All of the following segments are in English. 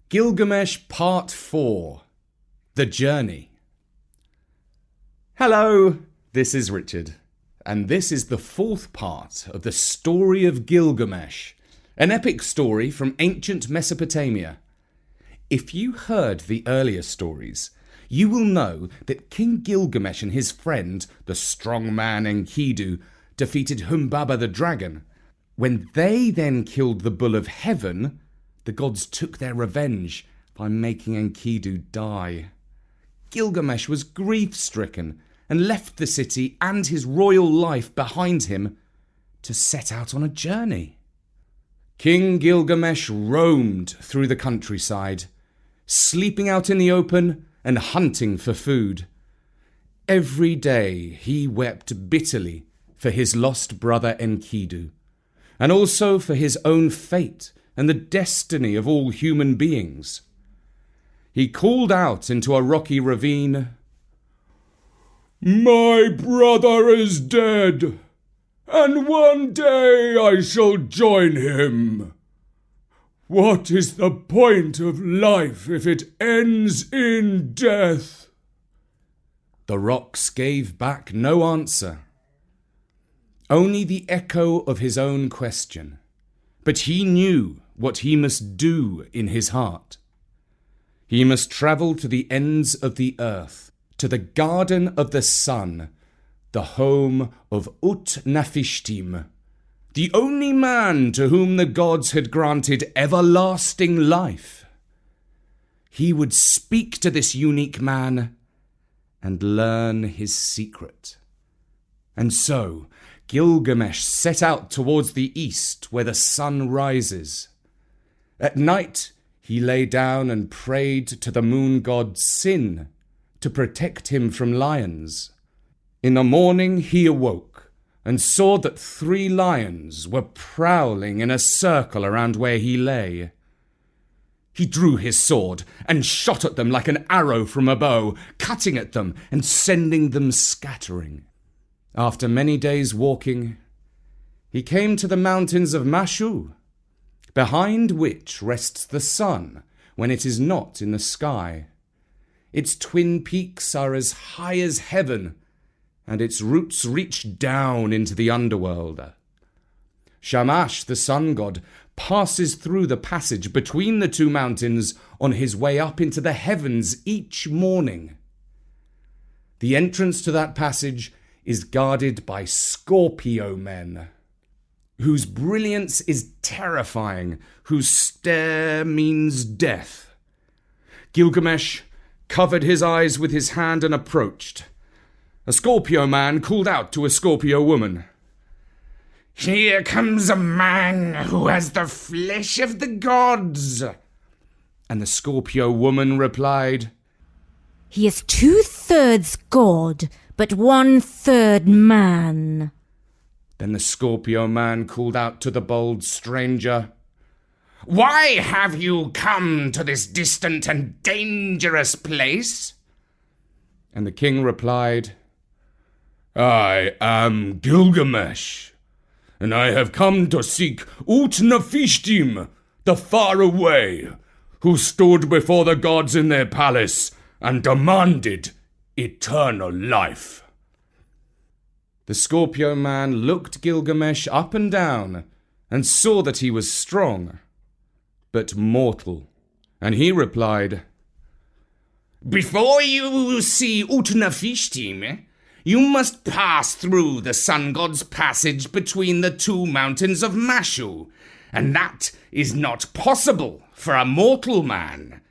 Gilgamesh Part 4 The Journey. Hello, this is Richard, and this is the fourth part of the story of Gilgamesh, an epic story from ancient Mesopotamia. If you heard the earlier stories, you will know that King Gilgamesh and his friend, the strong man Enkidu, defeated Humbaba the dragon. When they then killed the bull of heaven, the gods took their revenge by making Enkidu die. Gilgamesh was grief-stricken and left the city and his royal life behind him to set out on a journey. King Gilgamesh roamed through the countryside, sleeping out in the open and hunting for food. Every day he wept bitterly for his lost brother Enkidu, and also for his own fate and the destiny of all human beings. He called out into a rocky ravine, "My brother is dead, and one day I shall join him. What is the point of life if it ends in death?" The rocks gave back no answer, only the echo of his own question. But he knew what he must do in his heart. He must travel to the ends of the earth, to the garden of the sun, the home of Ut-Nafishtim, the only man to whom the gods had granted everlasting life. He would speak to this unique man and learn his secret. And so Gilgamesh set out towards the east where the sun rises. At night he lay down and prayed to the moon god Sin to protect him from lions. In the morning he awoke and saw that 3 lions were prowling in a circle around where he lay. He drew his sword and shot at them like an arrow from a bow, cutting at them and sending them scattering. After many days walking, he came to the mountains of Mashu, behind which rests the sun when it is not in the sky. Its twin peaks are as high as heaven, and its roots reach down into the underworld. Shamash, the sun god, passes through the passage between the 2 mountains on his way up into the heavens each morning. The entrance to that passage is guarded by Scorpio men, whose brilliance is terrifying, whose stare means death. Gilgamesh covered his eyes with his hand and approached. A Scorpio man called out to a Scorpio woman, "Here comes a man who has the flesh of the gods." And the Scorpio woman replied, "He is 2/3 god, but 1/3 man." Then the Scorpio man called out to the bold stranger, "Why have you come to this distant and dangerous place?" And the king replied, "I am Gilgamesh, and I have come to seek Ut-Nafishtim, the faraway, who stood before the gods in their palace and demanded eternal life." The Scorpio man looked Gilgamesh up and down and saw that he was strong, but mortal, and he replied, "Before you see Ut-Nafishtim, you must pass through the sun god's passage between the 2 mountains of Mashu, and that is not possible for a mortal man.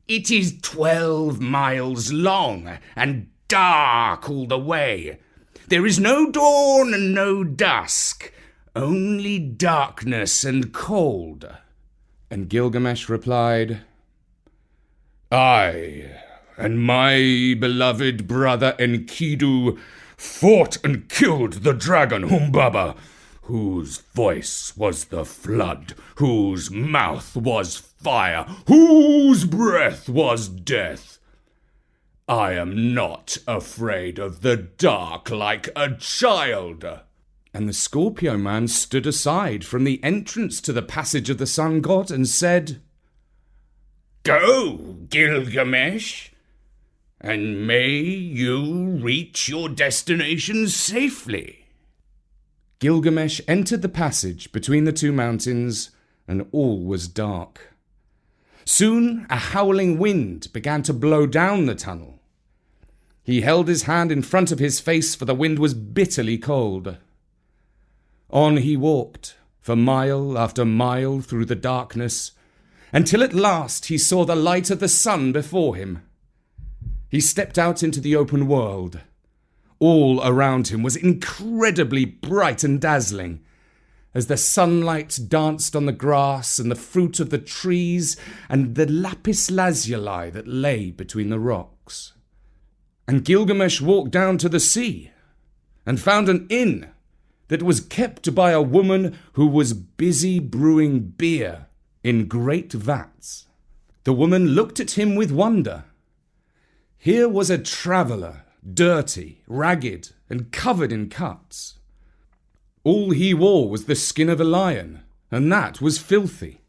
It is 12 miles long and dark all the way. There is no dawn and no dusk, only darkness and cold." And Gilgamesh replied, "I and my beloved brother Enkidu fought and killed the dragon Humbaba, whose voice was the flood, whose mouth was fire, whose breath was death. I am not afraid of the dark like a child." And the Scorpio man stood aside from the entrance to the passage of the sun god and said, Go, Gilgamesh, and may you reach your destination safely. Gilgamesh entered the passage between the two mountains, and all was dark. Soon a howling wind began to blow down the tunnel. He held his hand in front of his face, for the wind was bitterly cold. On he walked, for mile after mile through the darkness, until at last he saw the light of the sun before him. He stepped out into the open world. All around him was incredibly bright and dazzling, as the sunlight danced on the grass and the fruit of the trees and the lapis lazuli that lay between the rocks. And Gilgamesh walked down to the sea and found an inn that was kept by a woman who was busy brewing beer in great vats. The woman looked at him with wonder. Here was a traveller, dirty, ragged, and covered in cuts. All he wore was the skin of a lion, and that was filthy.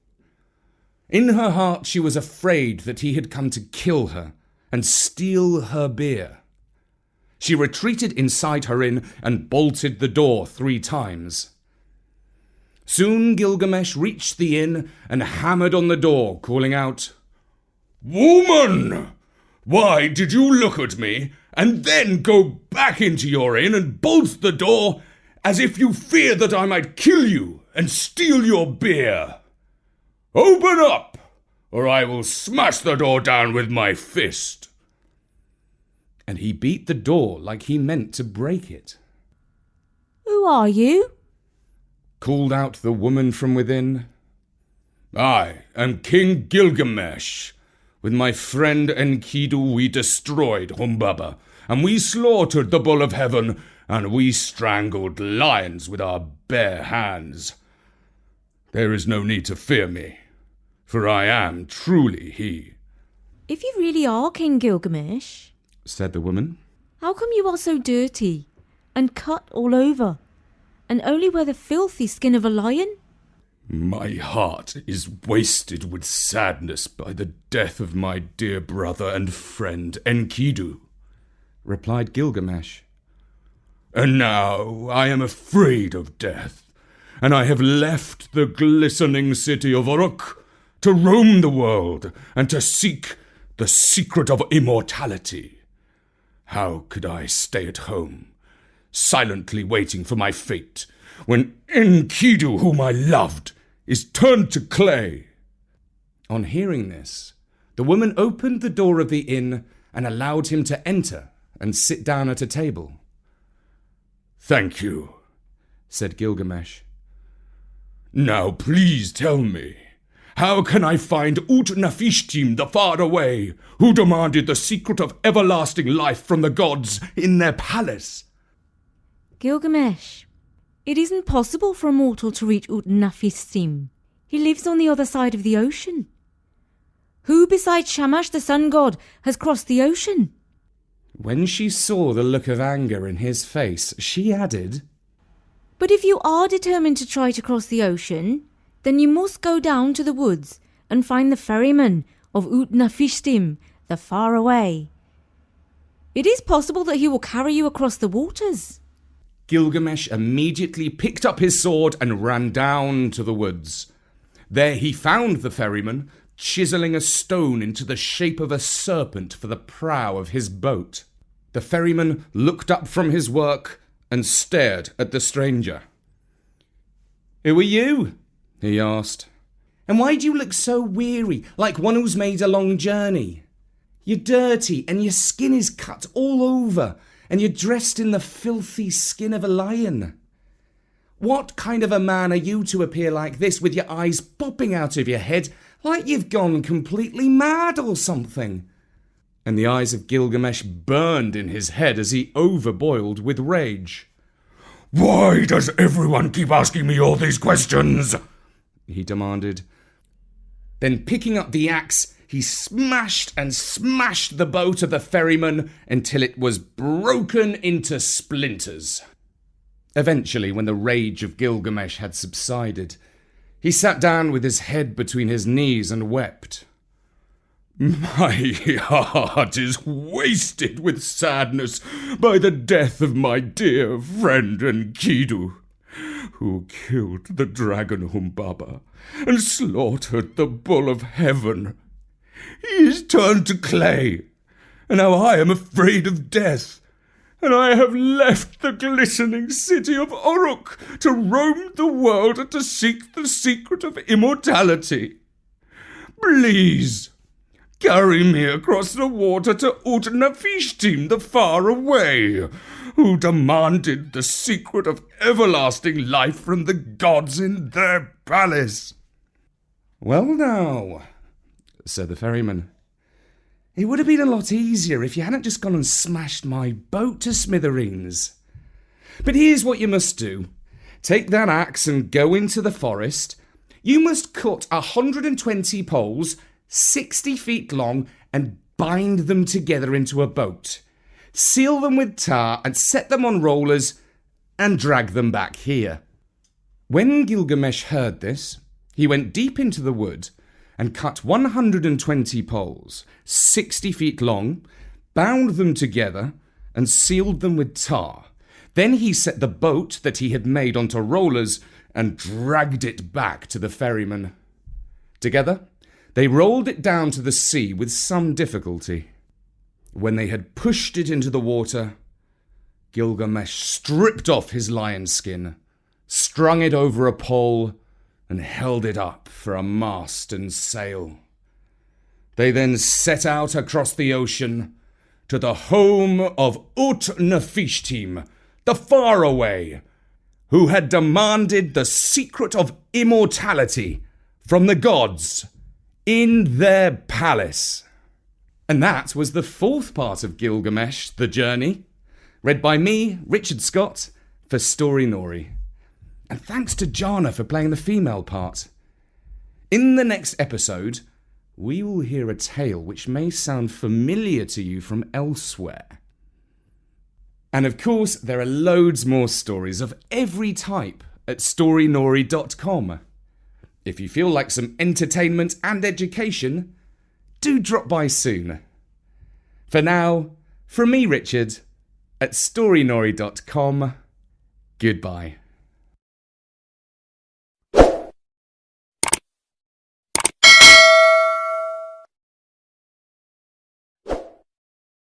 In her heart she was afraid that he had come to kill her and steal her beer. She retreated inside her inn and bolted the door 3 times. Soon Gilgamesh reached the inn and hammered on the door, calling out, "Woman! Why did you look at me and then go back into your inn and bolt the door as if you feared that I might kill you and steal your beer? Open up, or I will smash the door down with my fist." And he beat the door like he meant to break it. Who are you? Called out the woman from within. "I am King Gilgamesh. With my friend Enkidu we destroyed Humbaba, and we slaughtered the bull of heaven, and we strangled lions with our bare hands. There is no need to fear me, for I am truly he." If you really are King Gilgamesh, said the woman, how come you are so dirty and cut all over, and only wear the filthy skin of a lion? "My heart is wasted with sadness by the death of my dear brother and friend Enkidu," replied Gilgamesh. "And now I am afraid of death, and I have left the glistening city of Uruk to roam the world and to seek the secret of immortality. How could I stay at home, silently waiting for my fate, when Enkidu, whom I loved, is turned to clay?" On hearing this, the woman opened the door of the inn and allowed him to enter and sit down at a table. "Thank you," said Gilgamesh. "Now please tell me, how can I find Ut-Nafishtim the Faraway, who demanded the secret of everlasting life from the gods in their palace?" Gilgamesh, it isn't possible for a mortal to reach Ut-Nafishtim. He lives on the other side of the ocean. Who besides Shamash the sun god has crossed the ocean? When she saw the look of anger in his face, she added, "But if you are determined to try to cross the ocean, then you must go down to the woods and find the ferryman of Ut-Nafishtim, the faraway. It is possible that he will carry you across the waters." Gilgamesh immediately picked up his sword and ran down to the woods. There he found the ferryman, chiseling a stone into the shape of a serpent for the prow of his boat. The ferryman looked up from his work and stared at the stranger. "Who are you?" he asked. "And why do you look so weary, like one who's made a long journey? You're dirty, and your skin is cut all over, and you're dressed in the filthy skin of a lion. What kind of a man are you to appear like this, with your eyes popping out of your head, like you've gone completely mad or something?" And the eyes of Gilgamesh burned in his head as he overboiled with rage. "Why does everyone keep asking me all these questions?" he demanded. Then picking up the axe, he smashed and smashed the boat of the ferryman until it was broken into splinters. Eventually, when the rage of Gilgamesh had subsided, he sat down with his head between his knees and wept. My heart is wasted with sadness by the death of my dear friend Enkidu, who killed the dragon Humbaba and slaughtered the bull of heaven. He is turned to clay, and now I am afraid of death, and I have left the glistening city of Uruk to roam the world and to seek the secret of immortality. Please, carry me across the water to Utnapishtim the Faraway, who demanded the secret of everlasting life from the gods in their palace." "Well now," said the ferryman, "it would have been a lot easier if you hadn't just gone and smashed my boat to smithereens. But here's what you must do. Take that axe and go into the forest. You must cut 120 poles, 60 feet long, and bind them together into a boat. Seal them with tar and set them on rollers and drag them back here." When Gilgamesh heard this, he went deep into the wood and cut 120 poles, 60 feet long, bound them together and sealed them with tar. Then he set the boat that he had made onto rollers and dragged it back to the ferryman. Together, they rolled it down to the sea with some difficulty. When they had pushed it into the water, Gilgamesh stripped off his lion skin, strung it over a pole, and held it up for a mast and sail. They then set out across the ocean to the home of Utnapishtim, the Faraway, who had demanded the secret of immortality from the gods in their palace. And that was the fourth part of Gilgamesh, The Journey, read by me, Richard Scott, for Story Nori. And thanks to Jana for playing the female part. In the next episode, we will hear a tale which may sound familiar to you from elsewhere. And of course, there are loads more stories of every type at storynori.com. If you feel like some entertainment and education, do drop by soon. For now, from me, Richard, at storynori.com, goodbye.